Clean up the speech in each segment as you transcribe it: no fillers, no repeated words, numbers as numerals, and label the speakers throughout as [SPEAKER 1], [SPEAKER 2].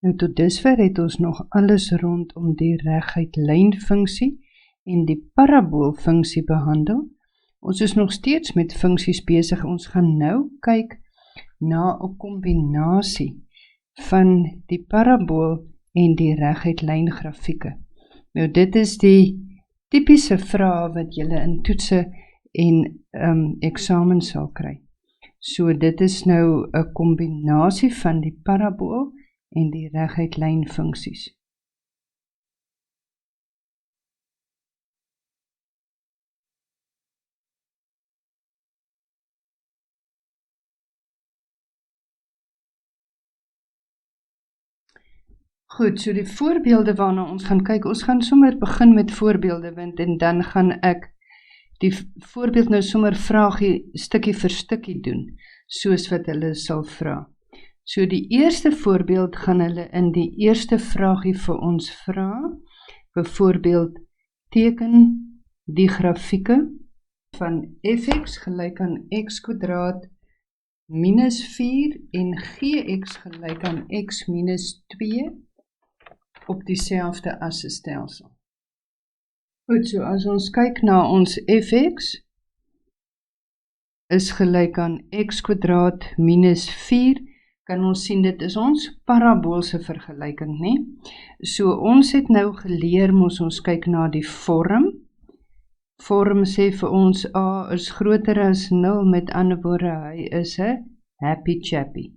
[SPEAKER 1] Nou tot dusver het ons nog alles rondom die reguit lynfunksie en die paraboolfunksie behandel. Ons is nog steeds met funksies besig. Ons gaan nou kyk na 'n kombinasie van die parabool en die reguit lyn grafieke. Nou dit is die tipiese vrae wat julle in toetse en eksamen sal kry. So dit is nou 'n kombinasie van die parabool en die reguit lynfunksies. Goed, so die voorbeelde waarna ons gaan kyk, ons gaan sommer begin met voorbeelde, want en dan gaan ek die voorbeeld nou sommer vraagie stukkie vir stukkie doen, soos wat hulle sal vra. So die eerste voorbeeld gaan hulle in die eerste vraagie vir ons vra, byvoorbeeld teken die grafieke van fx gelyk aan x kwadraat minus 4 en gx gelyk aan x minus 2 op dieselfde assestelsel. Goed, so as ons kyk na ons fx is gelyk aan x kwadraat minus 4, kan ons sien dit is ons paraboolse vergelyking, né? So ons het nou geleer, ons kyk na die vorm. Vorm sê vir ons a is groter as 0, met ander woorde, hy is 'n happy chappy.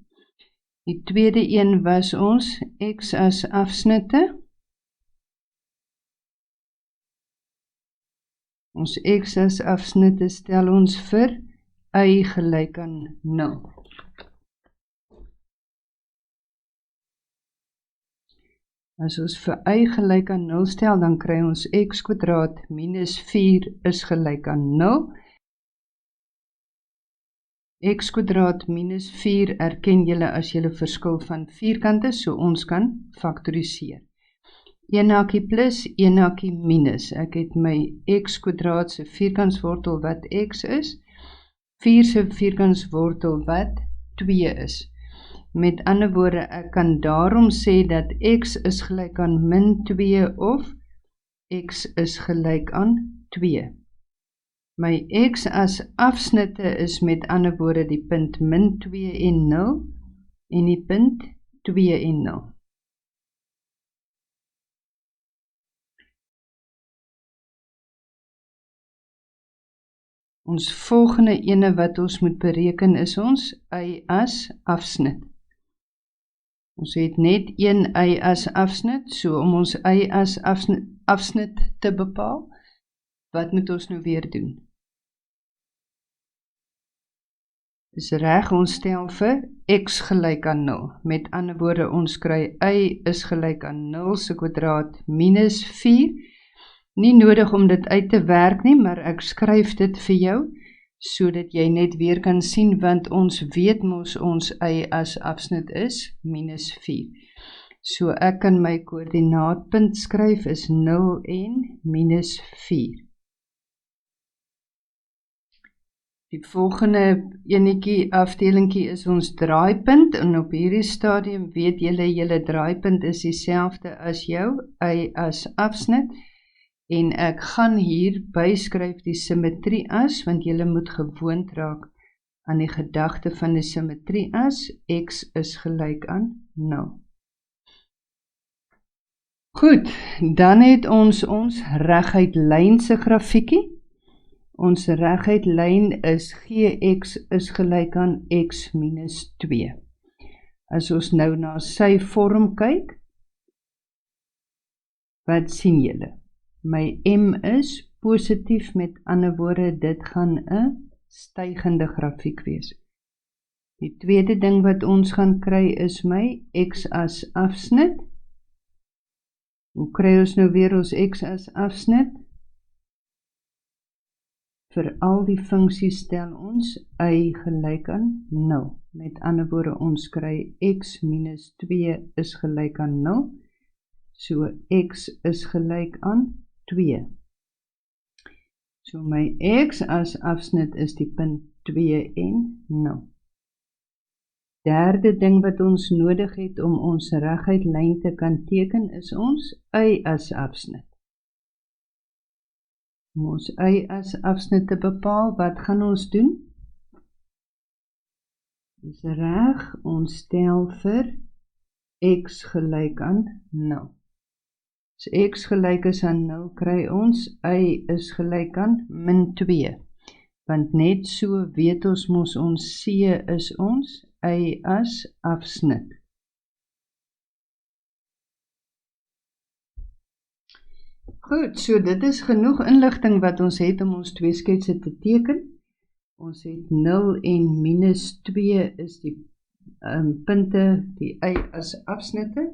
[SPEAKER 1] Die tweede een was ons x as afsnitte. Ons x as afsnitte stel ons vir y gelyk aan 0. As ons vir y gelyk aan 0 stel, dan kry ons x kwadraat minus 4 is gelyk aan 0. X kwadraat minus 4 erken julle as julle verskil van vierkante, so ons kan faktoriseer. 1 hakie plus, 1 hakie minus. Ek het my x kwadraat se vierkantswortel wat x is, 4 se vierkantswortel wat 2 is. Met ander woorde, ek kan daarom sê dat x is gelyk aan min 2 of x is gelyk aan 2. My x as afsnitte is met ander woorde die punt min 2 en 0 en die punt 2 en 0. Ons volgende ene wat ons moet bereken is ons y as afsnit. Ons het net een y as afsnit, so om ons y as afsnit te bepaal, wat moet ons nou weer doen? Dis reg, ons stel vir x gelyk aan 0. Met ander woorde, ons kry y is gelyk aan 0 se kwadraat minus 4. Nie nodig om dit uit te werk nie, maar ek skryf dit vir jou, sodat jy net weer kan sien, want ons weet mos ons y as afsnit is minus 4. So ek kan my koördinaatpunt skryf is 0 en minus 4. Die volgende enetjie afdelingkie is ons draaipunt, en op hierdie stadium weet julle draaipunt is dieselfde as jou y as afsnit, en ek gaan hier byskryf die simmetrie as, want julle moet gewoond raak aan die gedagte van die simmetrie as, x is gelyk aan 0. Goed, dan het ons reguit lyn se grafiekie. Ons reguit lyn is gx is gelyk aan x minus 2. As ons nou na sy vorm kyk, wat sien julle? My m is positief, met ander woorde, dit gaan 'n stygende grafiek wees. Die tweede ding wat ons gaan kry is my x as afsnit. Hoe kry ons nou weer ons x as afsnit? Vir al die funksies stel ons y gelyk aan 0. Met ander woorde, ons kry x minus 2 is gelyk aan 0. So x is gelyk aan 2. So my x as afsnit is die punt 2 en 0. Derde ding wat ons nodig het om ons reguit lyn te kan teken is ons y-as afsnit. Om ons y-as afsnit te bepaal, wat gaan ons doen? Dis reg, ons stel vir x gelyk aan 0. As x gelyk is aan 0, kry ons y is gelyk aan min 2. Want net so weet ons mos ons c is ons y-as afsnit. Goed, so dit is genoeg inligting wat ons het om ons twee sketse te teken. Ons het 0 en minus 2 is die punte, die y-as afsnitte.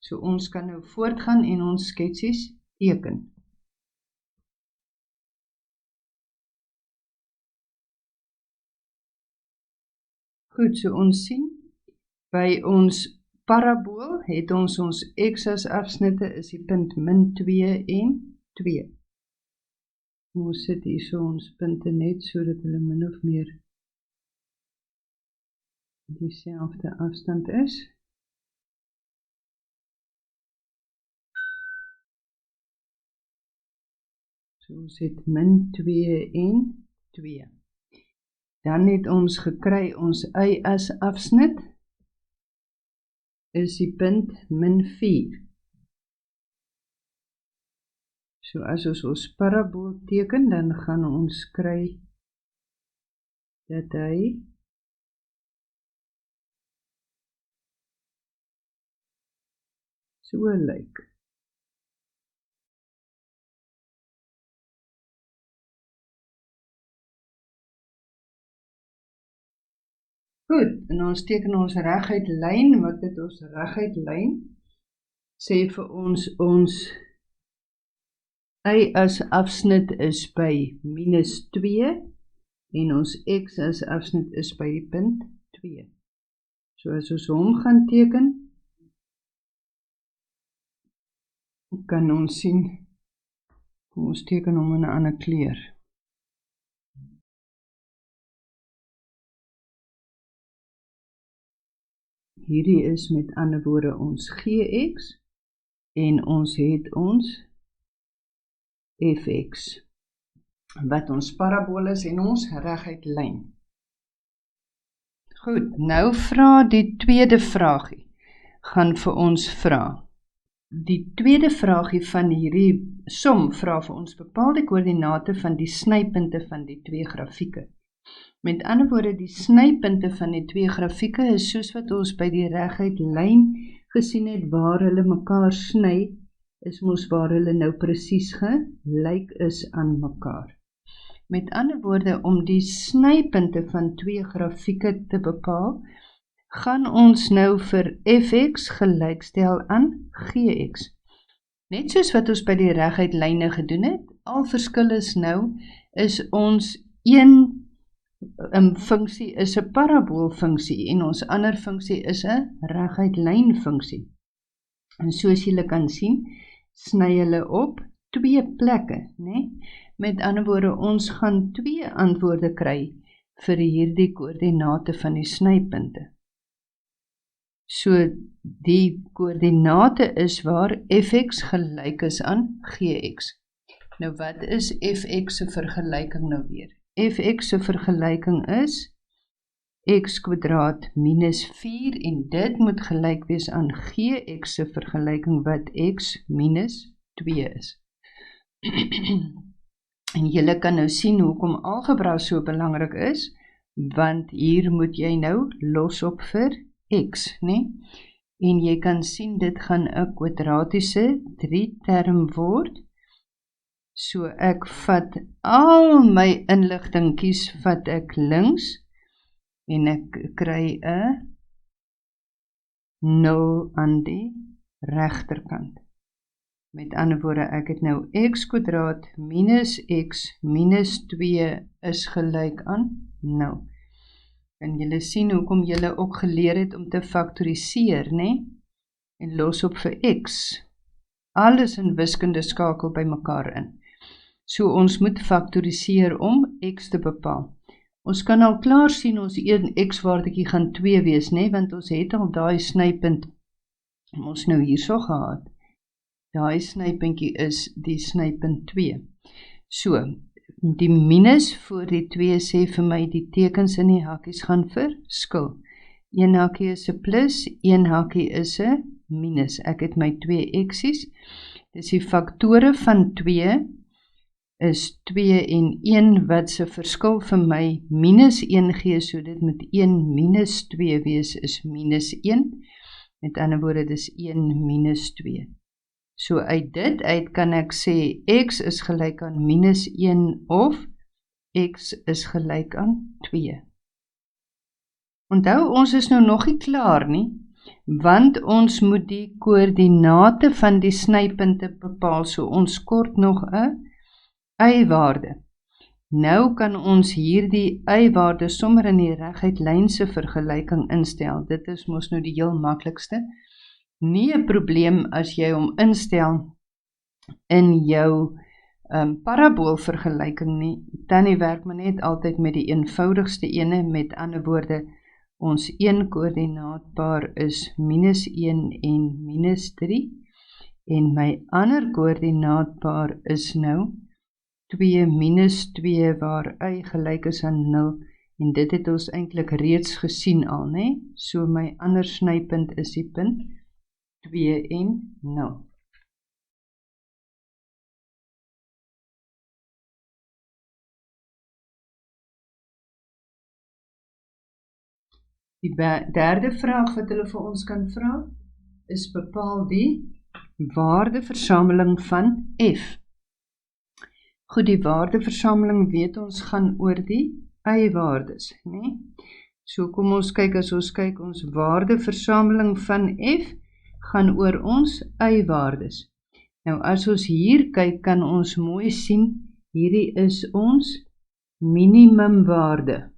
[SPEAKER 1] So ons kan nou voortgaan en ons sketsies teken. Goed, so ons sien, by ons parabool het ons x-as afsnitte is die punt min 2 en 2. Ons sit hier so ons punte net sodat hulle min of meer dieselfde afstand is. So ons het min 2 en 2. Dan het ons gekry ons y-as afsnit is die punt min 4. So as ons parabool teken, dan gaan ons kry dat hy so lyk. Goed, en ons teken ons reguit lyn, wat dit ons reguit lyn, sê vir ons y-as afsnit is by minus 2, en ons x-as afsnit is by die punt 2. So as ons hom gaan teken, kan ons sien, ons teken hom in 'n ander kleur. Hierdie is met ander woorde ons gx, en ons het ons fx, wat ons parabool is en ons reguit lyn. Goed, nou vra die tweede vraagie, gaan vir ons vra. Die tweede vraagie van hierdie som vra vir ons bepaal die koördinate van die snypunte van die twee grafieke. Met ander woorde, die snypunte van die twee grafieke is soos wat ons by die reguit lyn gesien het waar hulle mekaar sny, is mos waar hulle nou presies gelyk is aan mekaar. Met ander woorde, om die snypunte van twee grafieke te bepaal, gaan ons nou vir fx gelykstel aan gx. Net soos wat ons by die reguit lyne gedoen het, al verskil is nou, is ons een funksie is 'n paraboolfunksie en ons ander funksie is 'n reguit lynfunksie. En soos julle kan sien, sny hulle op twee plekke, né? Met ander woorde, ons gaan twee antwoorde kry vir hierdie koördinate van die snypunte. So die koördinate is waar fx gelyk is aan gx. Nou wat is fx se vergelyking nou weer? Fx se vergelyking is x² minus 4 en dit moet gelyk wees aan gx se vergelyking wat x minus 2 is. En julle kan nou sien hoekom algebra so belangrik is, want hier moet jy nou los op vir x, né? En jy kan sien dit gaan 'n kwadratiese 3-term word. So ek vat al my inligtingkies vat ek links en ek kry 'n 0 aan die regterkant. Met ander woorde, ek het nou x² minus x minus 2 is gelyk aan 0. En julle sien hoekom julle ook geleer het om te faktoriseer, né? En los op vir x. Alles in wiskunde skakel by mekaar in. So ons moet faktoriseer om x te bepaal. Ons kan al klaar sien ons een x-waardekie gaan 2 wees, nee, want ons het al daai snypunt ons nou hierso gehad. Daai snypuntjie is die snypunt 2. So, die minus voor die 2 sê vir my die tekens in die hakkies gaan verskil. Een hakkie is 'n plus, een hakkie is 'n minus. Ek het my 2 x's. Dis die faktore van 2 is 2 en 1 wat se verskil vir my minus 1 gee, so dit moet 1 minus 2 wees is minus 1. Met ander woorde, dis 1 minus 2. So uit dit uit kan ek sê x is gelyk aan minus 1 of x is gelyk aan 2. Onthou, ons is nou nog nie klaar nie, want ons moet die koördinate van die snypunte bepaal, so ons kort nog 'n y-waarde. Nou kan ons hierdie y-waarde sommer in die reguit lynse vergelyking instel. Dit is mos nou die heel maklikste. Nie 'n probleem as jy hom instel in jou paraboolvergelyking nie. Tannie werk maar net altyd met die eenvoudigste ene, met ander woorde, ons een koördinaatpaar is minus 1 en minus 3, en my ander koördinaatpaar is nou 2 minus 2 waar y gelyk is aan 0, en dit het ons eintlik reeds gesien al, né? So my ander snypunt is die punt 2 en 0. Die derde vraag wat hulle vir ons kan vra, is bepaal die waardeversameling van f. Goed, die waardeversameling weet ons gaan oor die y-waardes, né? So kom ons kyk, as ons kyk, ons waardeversameling van f gaan oor ons y-waardes. Nou as ons hier kyk, kan ons mooi sien, hierdie is ons minimumwaarde.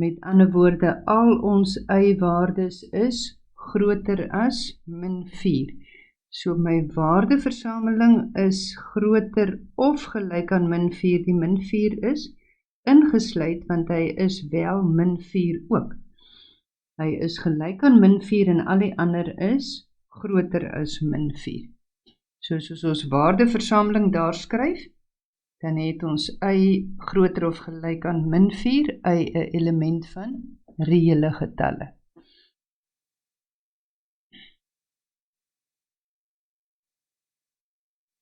[SPEAKER 1] Met ander woorde, al ons y-waardes is groter as min 4. So my waardeversameling is groter of gelyk aan min 4. Die min 4 is ingesluit, want hy is wel min 4 ook. Hy is gelyk aan min 4 en al die ander is groter as min 4. So soos ons waardeversameling daar skryf, dan het ons y groter of gelyk aan min 4, y 'n element van reële getalle.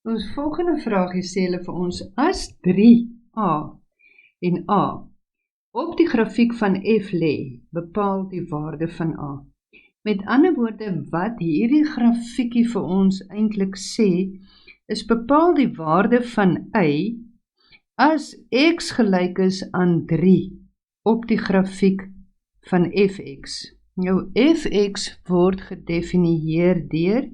[SPEAKER 1] Ons volgende vraagie sê hulle vir ons, as 3a en a op die grafiek van f lê, bepaal die waarde van a. Met ander woorde, wat hierdie grafiekie vir ons eintlik sê, is bepaal die waarde van y as x gelyk is aan 3 op die grafiek van fx. Nou, fx word gedefinieer deur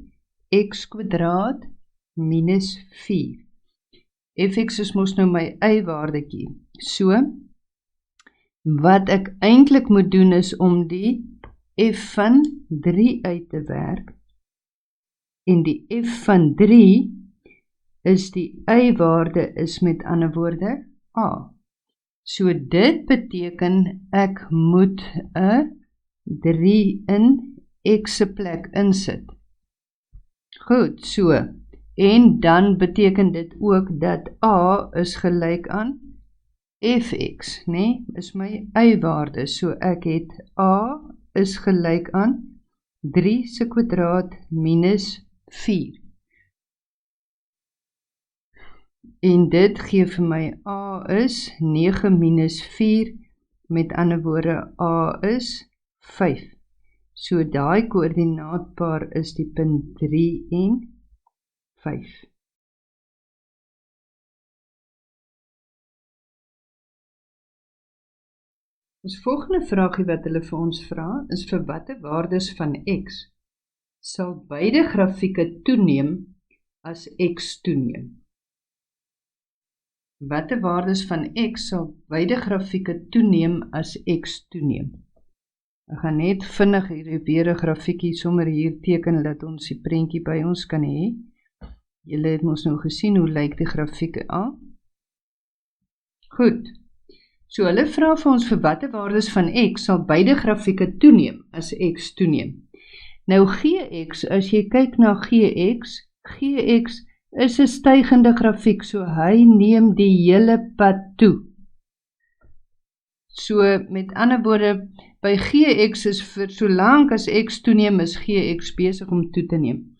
[SPEAKER 1] x² minus 4. Fx is mos nou my y-waardekie. So, wat ek eintlik moet doen is om die f van 3 uit te werk, en die f van 3 is die y-waarde is met ander woorde a. So dit beteken ek moet 'n 3 in x se plek insit. Goed, so, en dan beteken dit ook dat a is gelyk aan fx, né? Is my y-waarde. So ek het a is gelyk aan 3 se kwadraat minus 4. En dit gee vir my a is 9 minus 4, met ander woorde a is 5. So daai koördinaatpaar is die punt 3 en 5. Ons volgende vraagie wat hulle vir ons vra, is vir watter waardes van x sal beide grafieke toeneem as x toeneem. Watter waardes van x sal beide grafieke toeneem as x toeneem? Ek gaan net vinnig hier weer 'n grafiekie sommer hier teken, dat ons die prentjie by ons kan hê. Julle het ons nou gesien hoe lyk die grafieke al. Goed. So hulle vra vir ons vir watter waardes van x sal beide grafieke toeneem as x toeneem. Nou gx, as jy kyk na gx is 'n stygende grafiek, so hy neem die hele pad toe. So met ander woorde, by gx is vir solank as x toeneem, is gx besig om toe te neem.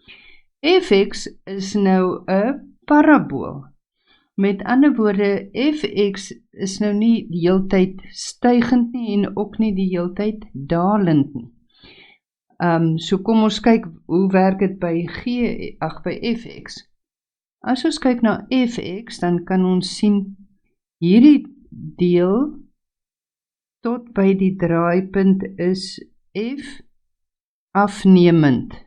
[SPEAKER 1] Fx is nou 'n parabool. Met ander woorde, fx is nou nie die heeltyd stygend nie en ook nie die heeltyd dalend nie. So kom ons kyk hoe werk dit by fx. As ons kyk na fx, dan kan ons sien hierdie deel tot by die draaipunt is f afnemend.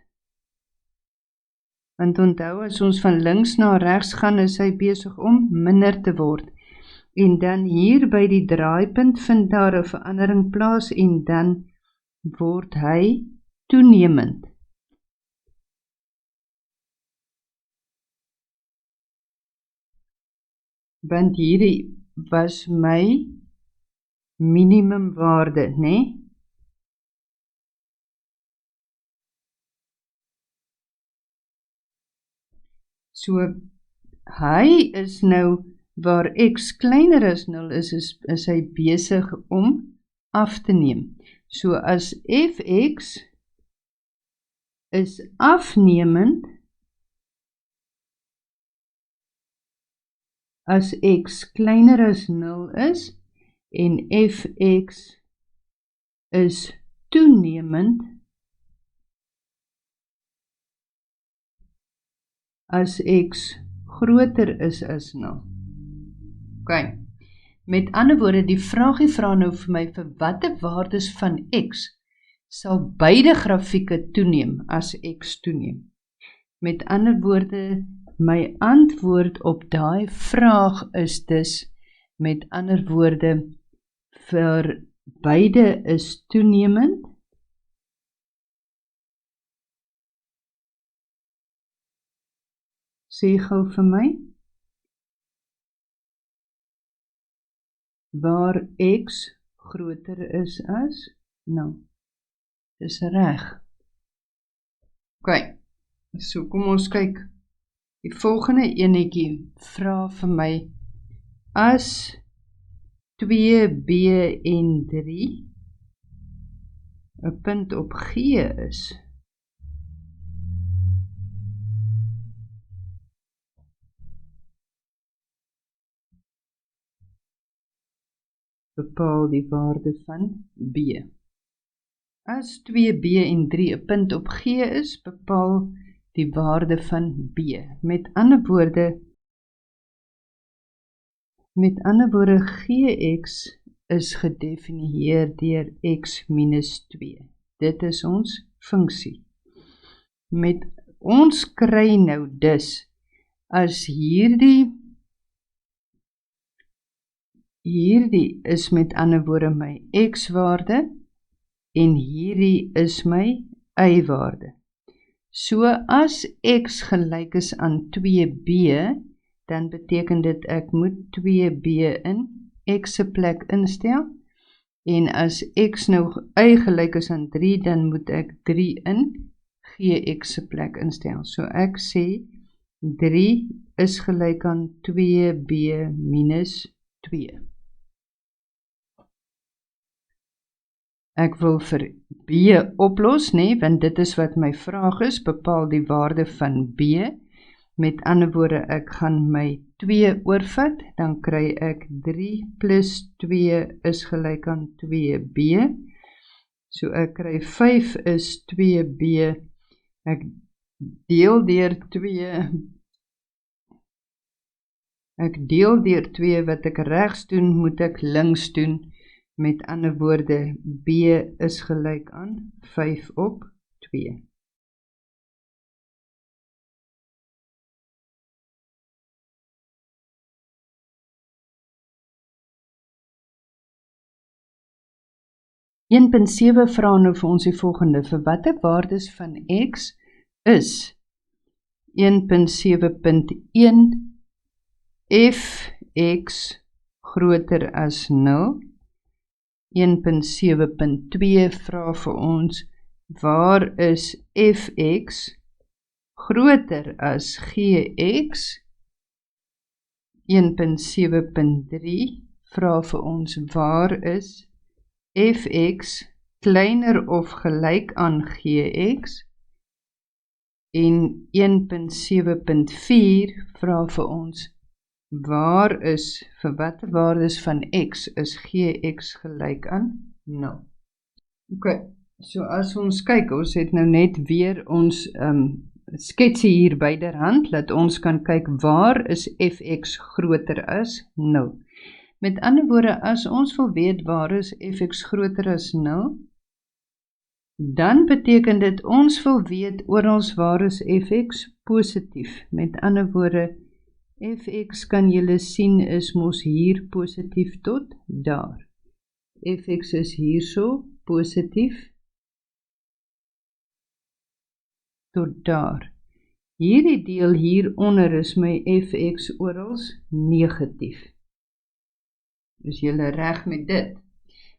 [SPEAKER 1] Want onthou, as ons van links na regs gaan, is hy besig om minder te word. En dan hier by die draaipunt vind daar 'n verandering plaas en dan word hy toenemend. Want hierdie was my minimumwaarde, né? So, hy is nou, waar x kleiner as 0 is hy besig om af te neem. So, as fx is afnemend, as x kleiner as 0 is, en fx is toenemend, as x groter is as 0. Ok, met ander woorde, die vraagie vra nou vir my vir watter waardes van x sal beide grafieke toeneem as x toeneem. Met ander woorde, my antwoord op daai vraag is dus, met ander woorde, vir beide is toenemend, sê gou vir my, waar x groter is as, nou, dis reg. Ok, so kom ons kyk, die volgende enetjie vra vir my, as 2b en 3 'n punt op G is, bepaal die waarde van b. As 2b en 3 'n punt op G is, bepaal die waarde van b. Met ander woorde, gx is gedefinieer deur x minus 2. Dit is ons funksie. Met ons kry nou dus, as hierdie is met ander woorde my x-waarde, en hierdie is my y-waarde. So as x gelyk is aan 2b, dan beteken dit ek moet 2b in x se plek instel, en as x nou y gelyk is aan 3, dan moet ek 3 in gx se plek instel. So ek sê 3 is gelyk aan 2b minus 2. Ek wil vir b oplos, want dit is wat my vraag is, bepaal die waarde van b. Met ander woorde, ek gaan my 2 oorvat, dan kry ek 3 plus 2 is gelyk aan 2b. So ek kry 5 is 2b, ek deel deur 2, wat ek regs doen, moet ek links doen. Met ander woorde, b is gelyk aan 5 op 2. (1.7) vra nou vir ons die volgende, vir watter waardes van x is 1.7.1 fx groter as 0. 1.7.2 vra vir ons, waar is fx groter as gx? 1.7.3 vra vir ons, waar is fx kleiner of gelyk aan gx? En 1.7.4 vra vir ons, waar is, vir watter waardes van x is gx gelyk aan 0? Ok, so as ons kyk, ons het nou net weer ons sketsie hier byderhand, dat ons kan kyk waar is fx groter as 0. Met ander woorde, as ons wil weet waar is fx groter as 0, dan beteken dit ons wil weet oral waar is fx positief. Met ander woorde, fx kan julle sien is mos hier positief tot daar. Fx is hierso positief tot daar. Hierdie deel hieronder is my fx orals negatief. Is julle reg met dit?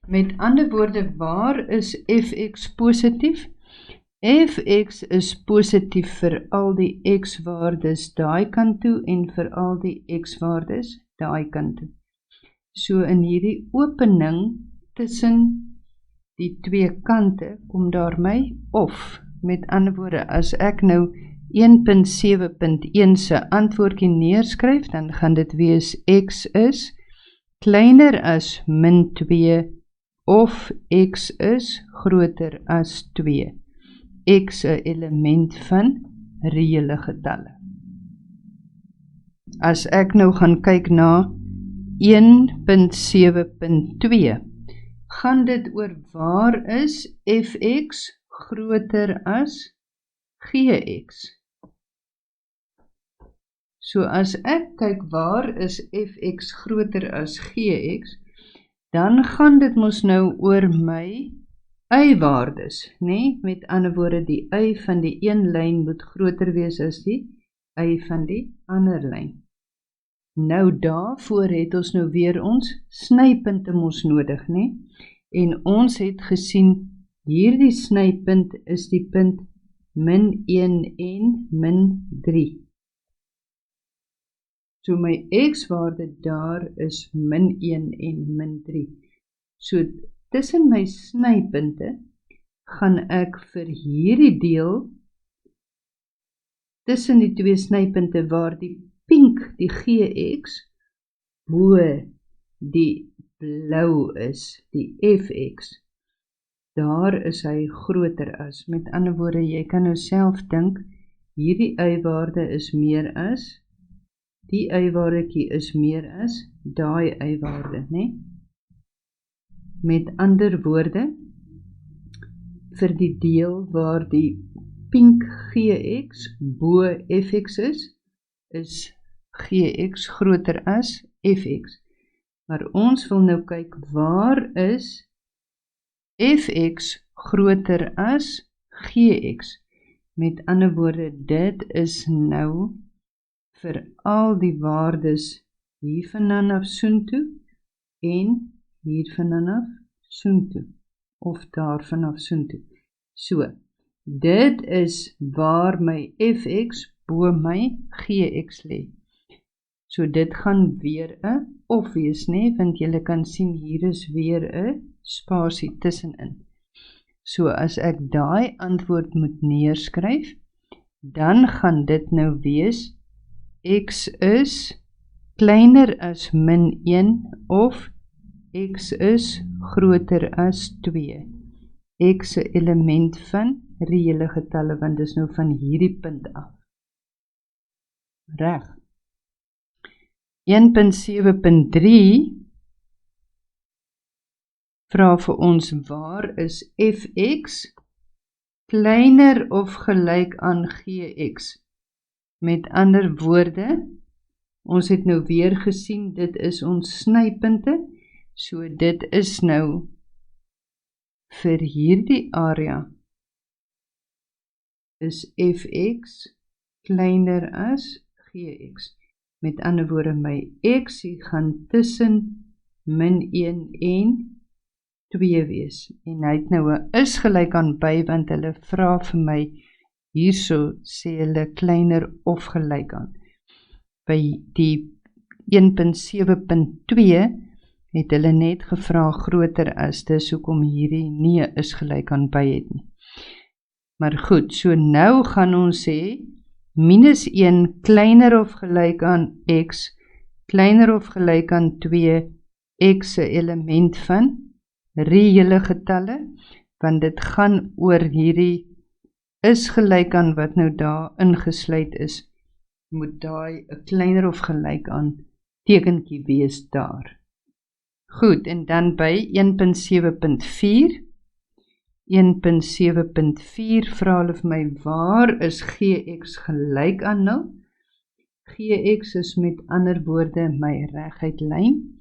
[SPEAKER 1] Met ander woorde, waar is fx positief? Fx is positief vir al die x-waardes daai kant toe en vir al die x-waardes daai kant toe. So in hierdie opening tussen die twee kante kom daar my of. Met ander woorde, as ek nou 1.7.1 se antwoordjie neerskryf, dan gaan dit wees x is kleiner as min 2 of x is groter as 2. X 'n element van reële getalle. As ek nou gaan kyk na 1.7.2, gaan dit oor waar is fx groter as gx. So as ek kyk waar is fx groter as gx, dan gaan dit mos nou oor my y-waardes, nee? Met ander woorde, die y van die een lyn moet groter wees as die y van die ander lyn. Nou daarvoor het ons nou weer ons snypunte mos nodig, nee? En ons het gesien, hierdie snypunt is die punt min 1 en min 3. So my x-waarde daar is min 1 en min 3. So tussen my snypunte gaan ek vir hierdie deel, tussen die twee snypunte waar die pink, die gx, bo die blou is, die fx, daar is hy groter as. Met ander woorde, jy kan nou self dink, hierdie y-waarde is meer as, die y-waardekie is meer as, daai y-waarde, nee? Met ander woorde, vir die deel waar die pink gx bo fx is gx groter as fx. Maar ons wil nou kyk, waar is fx groter as gx? Met ander woorde, dit is nou vir al die waardes hiervandaan af soontoe en hiervandaan af soontoe, of daarvan af soontoe. So, dit is waar my fx bo my gx lê. So dit gaan weer 'n of wees, nee, want julle kan sien hier is weer 'n spasie tussenin. So as ek daai antwoord moet neerskryf, dan gaan dit nou wees x is kleiner as min 1 of x is groter as 2. X 'n element van reële getalle, want dis nou van hierdie punt af. Reg. 1.7.3 vra vir ons, waar is fx kleiner of gelyk aan gx? Met ander woorde, ons het nou weer gesien, dit is ons snypunte, so dit is nou vir hierdie area is fx kleiner as gx. Met ander woorde, my x gaan tussen min 1 en 2 wees. En hy het nou 'n is gelyk aan by, want hulle vra vir my, hierso sê hulle kleiner of gelyk aan. By die 1.7.2 het hulle net gevra groter as, dis hoekom hierdie nie is gelyk aan by het nie. Maar goed, so nou gaan ons sê, minus 1 kleiner of gelyk aan x, kleiner of gelyk aan 2, x 'n element van reële getalle, want dit gaan oor hierdie is gelyk aan wat nou daar ingesluit is, moet daai 'n kleiner of gelyk aan tekentjie wees daar. Goed, en dan by 1.7.4, 1.7.4 vra hulle vir my, waar is gx gelyk aan 0? Gx is met ander woorde my reguit lyn,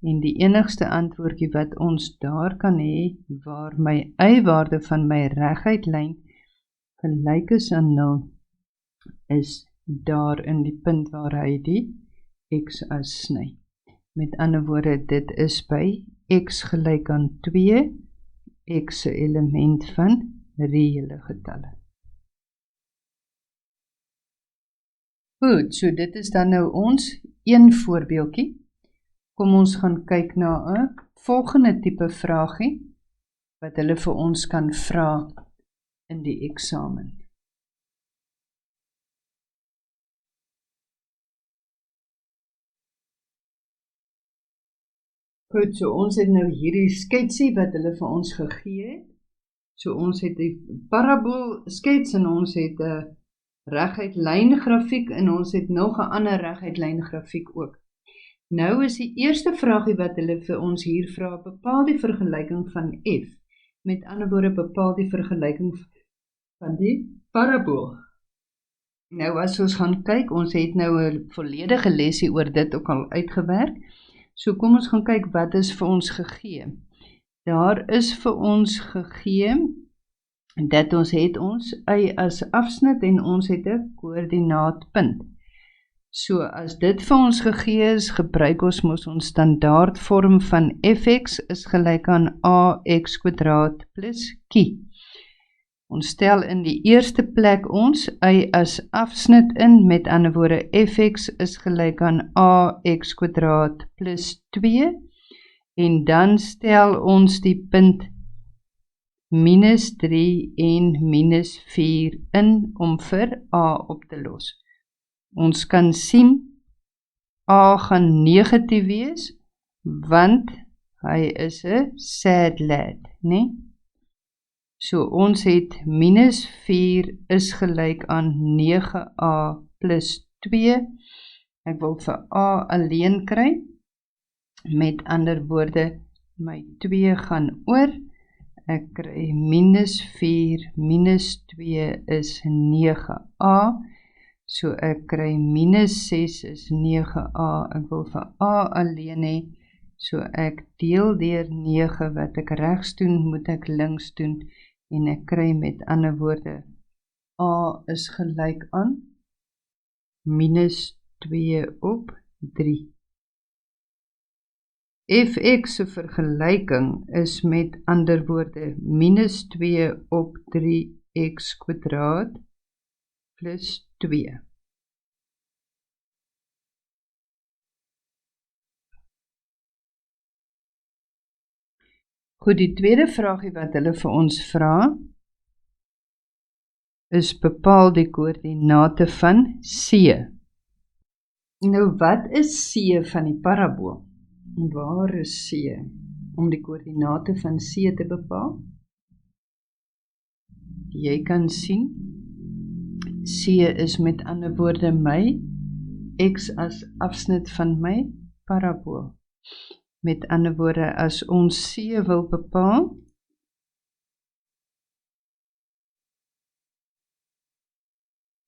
[SPEAKER 1] en die enigste antwoordjie wat ons daar kan hê, waar my y-waarde van my reguit lyn gelyk is aan 0, is daar in die punt waar hy die x as sny. Met ander woorde, dit is by x gelyk aan 2, x 'n element van reële getalle. Goed, so dit is dan nou ons een voorbeeldjie. Kom ons gaan kyk na 'n volgende tipe vraagie, wat hulle vir ons kan vra in die eksamen. Goed, so ons het nou hierdie sketsie wat hulle vir ons gegee het. So ons het die parabool skets en ons het 'n reguit lyn grafiek en ons het nog 'n ander reguit lyn grafiek ook. Nou is die eerste vraagie wat hulle vir ons hier vra, bepaal die vergelyking van f. Met ander woorde, bepaal die vergelyking van die parabool. Nou as ons gaan kyk, ons het nou 'n volledige lesie oor dit ook al uitgewerk. So kom ons gaan kyk wat is vir ons gegee. Daar is vir ons gegee dat ons het ons y as afsnit en ons het 'n koördinaatpunt. So as dit vir ons gegee is, gebruik ons mos ons standaard vorm van fx is gelyk aan ax kwadraat plus q. Ons stel in die eerste plek ons y as afsnit in, met ander woorde fx is gelyk aan ax kwadraat plus 2, en dan stel ons die punt minus 3 en minus 4 in om vir a op te los. Ons kan sien a gaan negatief wees, want hy is 'n sad lad, né? So ons het minus 4 is gelyk aan 9a plus 2. Ek wil vir a alleen kry. Met ander woorde, my 2 gaan oor. Ek kry minus 4 minus 2 is 9a. So ek kry minus 6 is 9a. Ek wil vir a alleen hê. So ek deel deur 9, wat ek regs doen, moet ek links doen. En ek kry met ander woorde, a is gelyk aan minus 2 op 3. Fx se vergelyking is met ander woorde minus 2 op 3x kwadraat plus 2. Goed, die tweede vraagie wat hulle vir ons vra, is bepaal die koördinate van C. Nou, wat is C van die parabool? Waar is C? Om die koördinate van C te bepaal? Jy kan sien, C is met ander woorde my x as afsnit van my parabool. Met ander woorde, as ons C wil bepaal,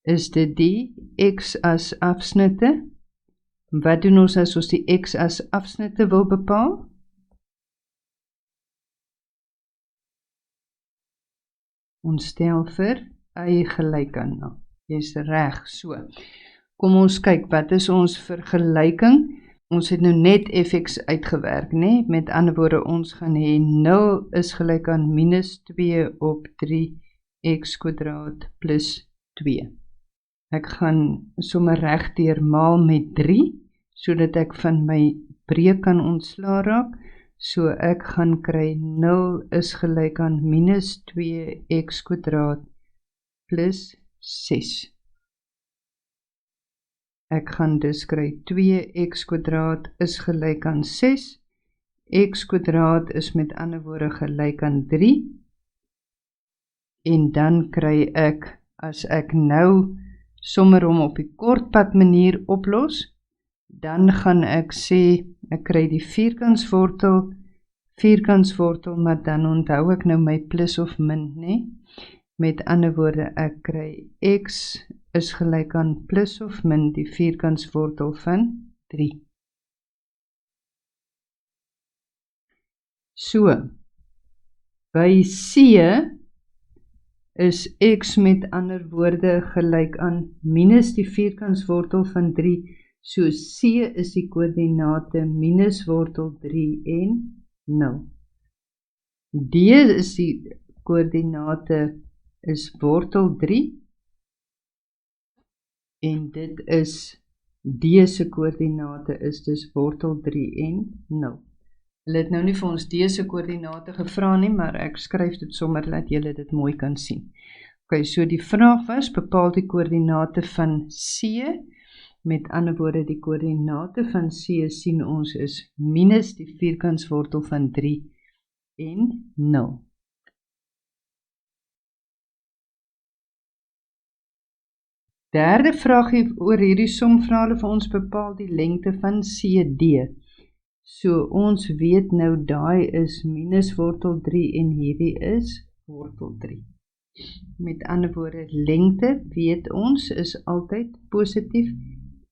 [SPEAKER 1] is dit die x as afsnitte. Wat doen ons as ons die x as afsnitte wil bepaal? Ons stel vir y gelyk aan 0. Jy's reg, so. Kom ons kyk, wat is ons vergelyking? Ons het nou net fx uitgewerk, né? Met ander woorde, ons gaan hê 0 is gelyk aan minus 2 op 3x² plus 2. Ek gaan sommer regdeur maal met 3, sodat ek van my breek kan ontsla raak. So ek gaan kry 0 is gelyk aan minus 2x² plus 6. Ek gaan dus kry 2x² is gelyk aan 6. X² is met ander woorde gelyk aan 3. En dan kry ek, as ek nou sommer hom op die kortpad manier oplos, dan gaan ek sê, ek kry die vierkantswortel, maar dan onthou ek nou my plus of min, né? Met ander woorde, ek kry x is gelyk aan plus of min die vierkantswortel van 3. So, by C is x met ander woorde gelyk aan minus die vierkantswortel van 3. So C is die koördinate minus wortel 3 en 0. D is die koördinate is wortel 3 en dit is D se koördinate is dus wortel 3 en 0. Hulle het nou nie vir ons D se koördinate gevra nie, maar ek skryf dit sommer dat julle dit mooi kan sien. Ok, so die vraag was, bepaal die koördinate van C, met ander woorde die koördinate van C sien ons is minus die vierkantswortel van 3 en 0. Derde vraag oor hierdie som vra hulle vir ons bepaal die lengte van CD. So ons weet nou daai is minus wortel 3 en hierdie is wortel 3. Met ander woorde, lengte weet ons is altyd positief.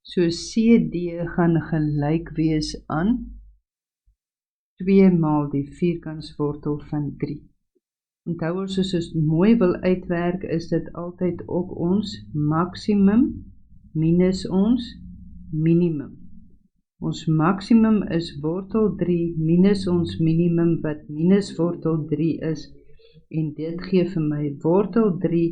[SPEAKER 1] So CD gaan gelyk wees aan 2 maal die vierkantswortel van 3. Onthou ons, as ons mooi wil uitwerk, is dit altyd ook ons maksimum minus ons minimum. Ons maksimum is wortel 3 minus ons minimum wat minus wortel 3 is. En dit gee vir my wortel 3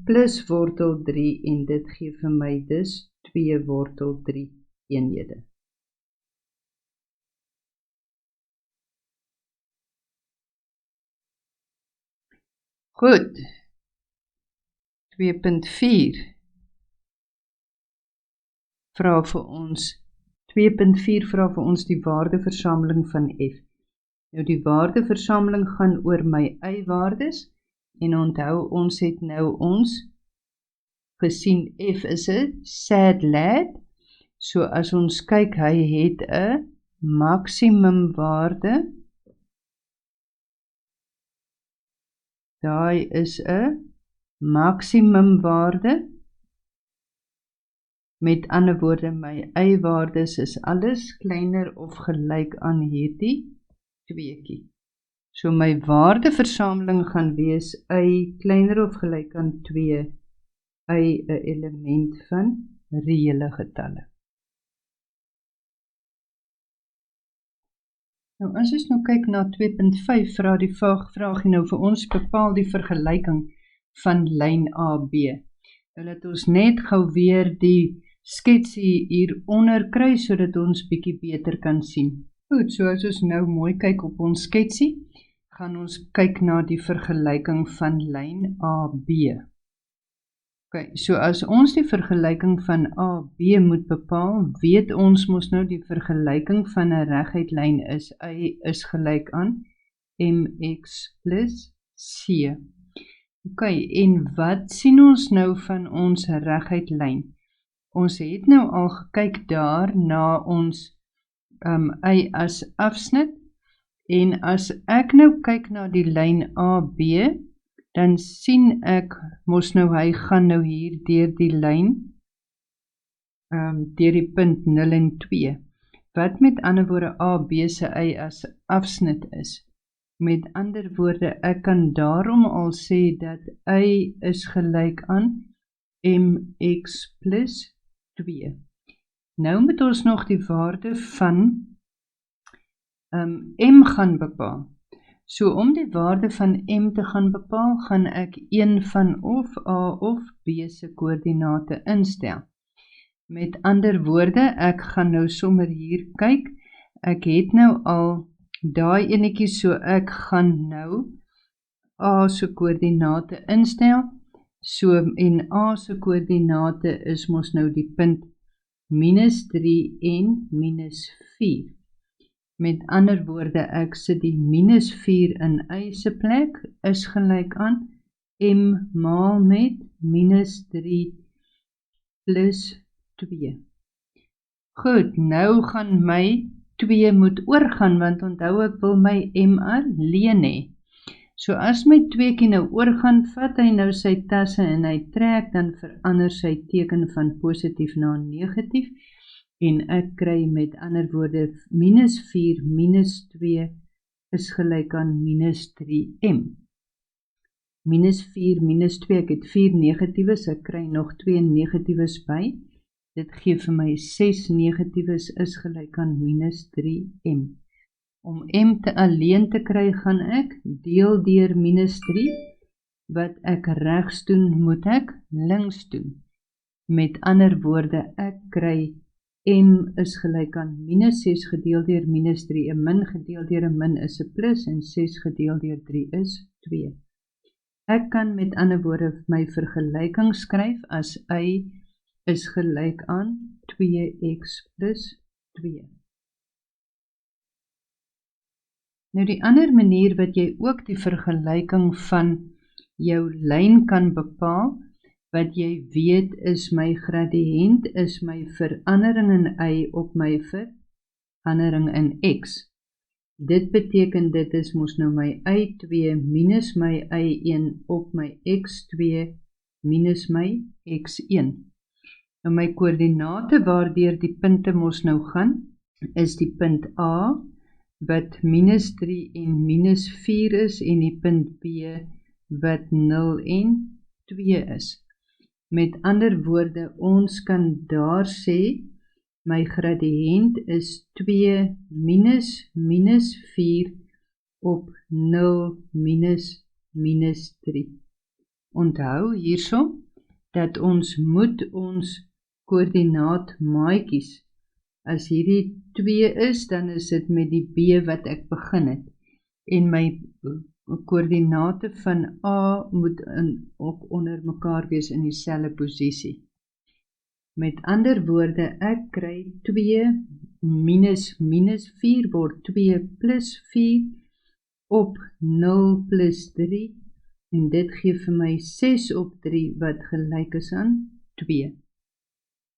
[SPEAKER 1] plus wortel 3 en dit gee vir my dus 2 wortel 3 eenhede. Goed. 2.4 vra vir ons 2.4 vra vir ons die waardeversameling van F. Nou die waardeversameling gaan oor my y-waardes en onthou ons het nou ons gesien F is 'n sad lad. So as ons kyk, hy het 'n maksimum waarde. Daai is 'n maksimum waarde. Met ander woorde, my y-waardes is alles kleiner of gelyk aan hierdie tweekie. So my waardeversameling gaan wees y kleiner of gelyk aan 2, y 'n element van reële getalle. Nou as ons nou kyk na 2.5, vra die vraagie nou vir ons bepaal die vergelyking van lyn AB. Nou laat ons net gou weer die sketsie hieronder kry sodat ons bietjie beter kan sien. Goed, so as ons nou mooi kyk op ons sketsie, gaan ons kyk na die vergelyking van lyn AB. Ok, so as ons die vergelyking van AB moet bepaal, weet ons mos nou die vergelyking van 'n reguit lyn is y is gelyk aan mx plus c. Ok, en wat sien ons nou van ons reguit lyn? Ons het nou al gekyk daar na ons y as afsnit, en as ek nou kyk na die lyn AB, dan sien ek mos nou hy gaan nou hier deur die lyn, deur die punt 0 en 2, wat met ander woorde AB se y as afsnit is. Met ander woorde, ek kan daarom al sê dat y is gelyk aan mx plus 2. Nou moet ons nog die waarde van m gaan bepaal. So om die waarde van m te gaan bepaal, gaan ek een van of a of b se koördinate instel. Met ander woorde, ek gaan nou sommer hier kyk. Ek het nou al daai enetjie, so ek gaan nou a se koördinate instel. So en a se koördinate is mos nou die punt -3 en -4. Met ander woorde, ek sit die -4 in y se plek, is gelyk aan m maal met -3 plus 2. Goed, nou gaan my 2 moet oorgaan, want onthou ek wil my m alleen hê. So as my 2 nou oorgaan, vat hy nou sy tasse en hy trek, dan verander sy teken van positief na negatief, en ek kry met ander woorde -4 minus 2 is gelyk aan -3m. -4 minus 2, ek het 4 negatiewes, ek kry nog 2 negatiewes by. Dit gee vir my 6 negatiewes is gelyk aan -3m. Om m te alleen te kry, gaan ek deel deur -3. Wat ek regs doen, moet ek links doen. Met ander woorde, ek kry m is gelyk aan -6 gedeeld deur -3. 'n min gedeeld deur 'n min is 'n plus en 6 gedeeld deur 3 is 2. Ek kan met ander woorde my vergelyking skryf as y is gelyk aan 2x plus 2. Nou die ander manier wat jy ook die vergelyking van jou lyn kan bepaal, wat jy weet is my gradiënt, is my verandering in y op my verandering in x. Dit beteken dit is mos nou my y2 minus my y1 op my x2 minus my x1. Nou my koördinate waardeur die punte mos nou gaan, is die punt A, wat -3 en -4 is, en die punt B, wat 0 en 2 is. Met ander woorde, ons kan daar sê, my gradiënt is 2 minus -4 op 0 minus -3. Onthou hierso, dat ons moet ons koördinaat maatjies. As hierdie 2 is, dan is dit met die B wat ek begin het. En my koördinate van A moet ook onder mekaar wees in dieselfde posisie. Met ander woorde, ek kry 2 minus -4 word 2 plus 4 op 0 plus 3, en dit gee vir my 6 op 3 wat gelyk is aan 2.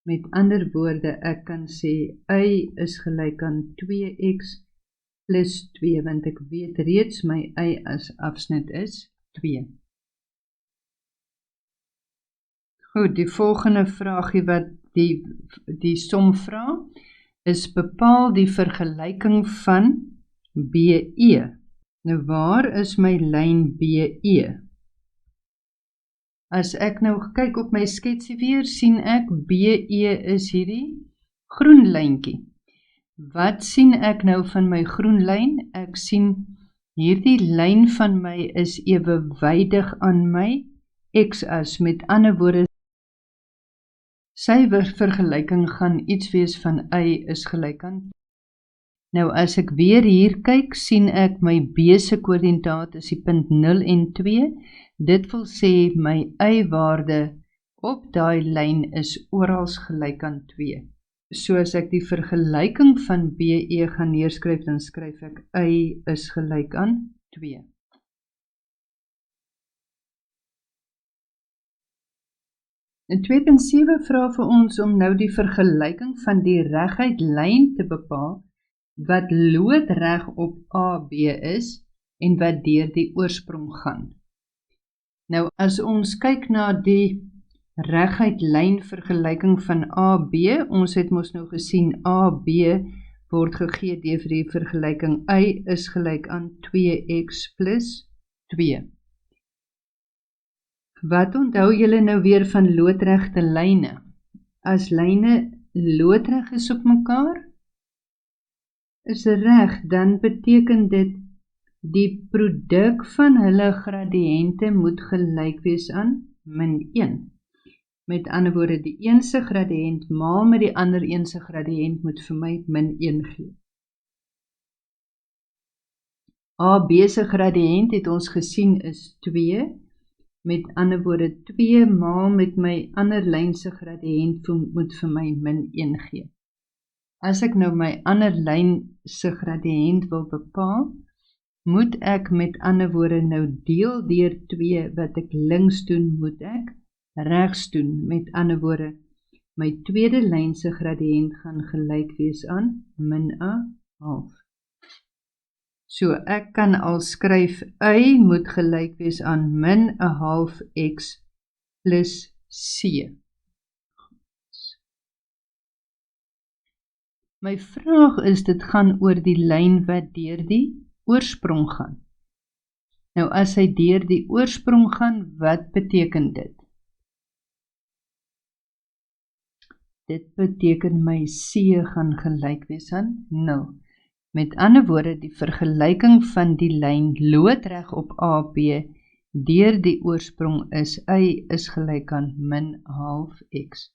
[SPEAKER 1] Met ander woorde, ek kan sê y is gelyk aan 2x plus 2, want ek weet reeds my y as afsnit is 2. Goed, die volgende vraagie wat die som vra, is bepaal die vergelyking van BE. Nou waar is my lyn BE? As ek nou kyk op my sketsie weer, sien ek BE is hierdie groen lyntjie. Wat sien ek nou van my groen lyn? Ek sien hierdie lyn van my is ewewydig aan my x-as. Met ander woorde, sy vergelyking gaan iets wees van y is gelyk aan. Nou as ek weer hier kyk, sien ek my b se koördinaat is die punt 0 en 2. Dit wil sê my y-waarde op daai lyn is oral gelyk aan 2. So as ek die vergelyking van BE gaan neerskryf, dan skryf ek y is gelyk aan 2. In 2.7 vra vir ons om nou die vergelyking van die reguit lyn te bepaal, wat loodreg op AB is, en wat deur die oorsprong gaan. Nou as ons kyk na die reguit lyn vergelyking van AB, ons het mos nou gesien AB word gegee deur die vergelyking y is gelyk aan 2x plus 2. Wat onthou julle nou weer van loodregte lyne? As lyne loodreg is op mekaar, is reg, dan beteken dit die produk van hulle gradiënte moet gelyk wees aan -1. Met ander woorde, die een se gradiënt maal met die ander een se gradiënt moet vir my -1 gee. AB se gradiënt het ons gesien is 2, met ander woorde 2 maal met my ander lyn se gradiënt moet vir my -1 gee. As ek nou my ander lyn se gradiënt wil bepaal, moet ek met ander woorde nou deel deur 2, wat ek links doen, moet ek regs doen. Met ander woorde, my tweede lyn se gradiënt gaan gelyk wees aan -1/2. So ek kan al skryf y moet gelyk wees aan -1/2 x plus c. My vraag is, dit gaan oor die lyn wat deur die oorsprong gaan. Nou as hy deur die oorsprong gaan, wat beteken dit? Dit beteken my c gaan gelyk wees aan 0. Met ander woorde, die vergelyking van die lyn loodreg op AB deur die oorsprong is y is gelyk aan -1/2 x.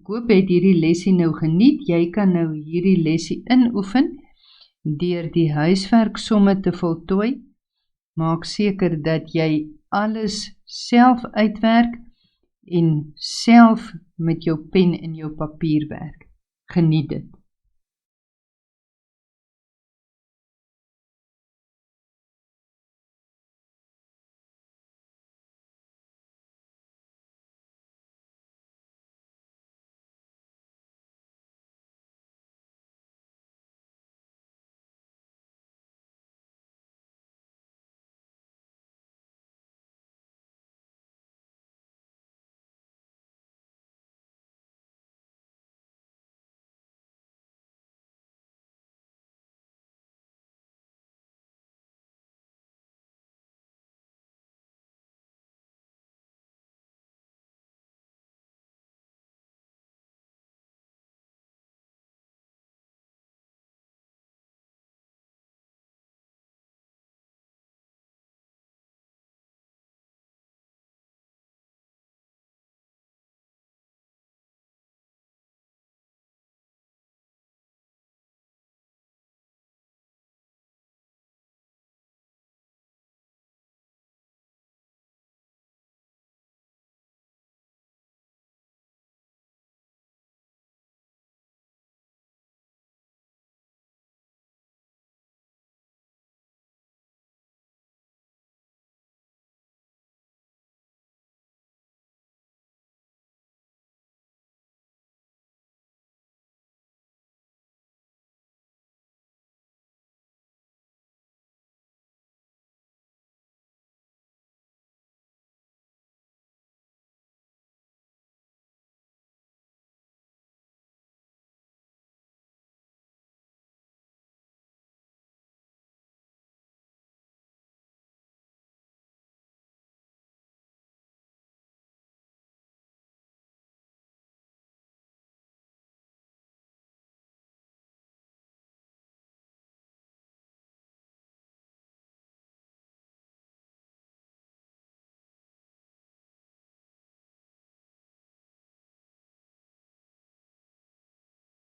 [SPEAKER 1] Ek hoop jy het hierdie lesie nou geniet. Jy kan nou hierdie lesie inoefen deur die huiswerksomme te voltooi. Maak seker dat jy alles self uitwerk en self met jou pen en jou papier werk. Geniet dit.